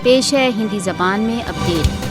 پیش ہے ہندی زبان میں اپڈیٹ۔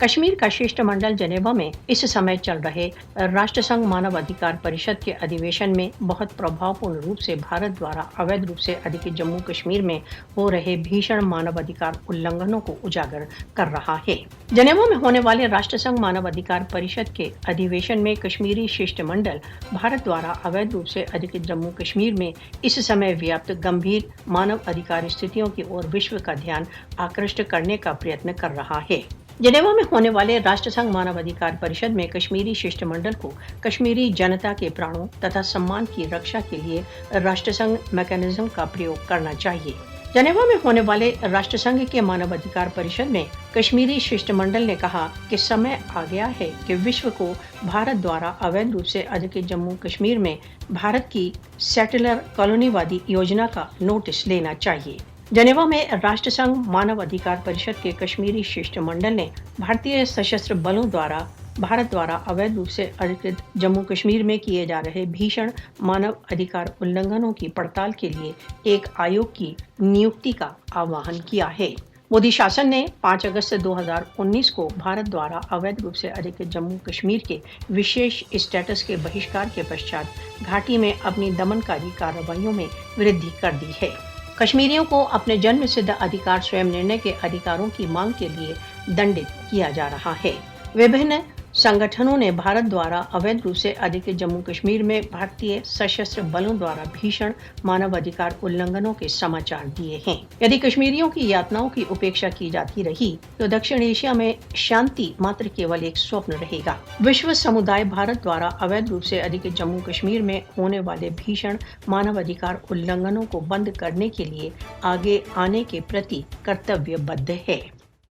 کشمیر کا ششٹمنڈل جنیوا میں اس سمے چل رہے راشٹر سنگھ مانو ادھیکار پریشد کے ادھیویشن میں بہت پربھاوپورن روپ سے بھارت دوارا اویدھ روپ سے ادھکت جموں کشمیر میں ہو رہے بھیشن مانو ادھیکار النگھنوں کو اجاگر کر رہا ہے۔ جنیوا میں ہونے والے راشٹر سنگھ مانو ادھیکار پریشد کے ادھیویشن میں کشمیری ششٹمنڈل بھارت دوارا اویدھ روپ سے ادھکت جموں کشمیر میں اس سمے ویاپت گمبھیر مانو ادھیکار استھتیوں کی اور وشو کا دھیان آکرشت کرنے کا پریتن کر رہا ہے۔ جنیوا میں ہونے والے راشٹر سنگھ مانو ادھیکار پریشد میں کشمیری ششٹمنڈل کو کشمیری جنتا کے پرانوں تتھا سمان کی رکشا کے لیے راشٹر سنگھ میکینزم کا پریوگ کرنا چاہیے۔ جنیوا میں ہونے والے راشٹر سنگھ کے مانو ادھیکار پریشد میں کشمیری ششٹمنڈل نے کہا کہ سمے آ گیا ہے کہ وشو کو بھارت دوارا اویدھ روپ سے ادھکت جموں کشمیر میں بھارت کی سیٹلر کالونی وادی یوجنا کا نوٹس لینا چاہیے۔ جنیوا میں راشٹر سنگھ مانو ادھیکار پریشد کے کشمیری ششٹمنڈل نے بھارتی سشستر بلوں دوارا بھارت دوارا اویدھ روپ سے ادھکت جموں کشمیر میں کیے جا رہے بھیشن مانو ادھیکار النگھنوں کی پڑتال کے لیے ایک آیوگ کی نیوکتی کا آہوان کیا ہے۔ مودی شاسن نے 5 اگست 2019 کو بھارت دوارا اویدھ روپ سے ادھکت جموں کشمیر کے وشیش اسٹیٹس کے بہشکار کے پشچات گھاٹی میں اپنی دمنکاری کارروائیوں میں وردھی کر دی ہے۔ کشمیریوں کو اپنے جنم سدھ ادھیکار سوئم نرنے کے ادھیکاروں کی مانگ کے لیے دنڈت کیا جا رہا ہے۔ وبھن سنگٹھنوں نے بھارت دوارا اویدھ روپ سے ادھکت جموں کشمیر میں بھارتی سشستر بلوں دوارا بھیشن مانو ادھیکار النگھنوں کے سماچار دیے ہیں۔ یدی کشمیریوں کی یاتناؤں کی اپیکشا کی جاتی رہی تو دکشن ایشیا میں شانتی ماتر کیول ایک سوپن رہے گا۔ وشو سمودائے بھارت دوارا اویدھ روپ سے ادھکت جموں کشمیر میں ہونے والے بھیشن مانو ادھیکار النگھنوں کو بند کرنے کے لیے آگے آنے کے پرتی کرتویہ بدھ ہے۔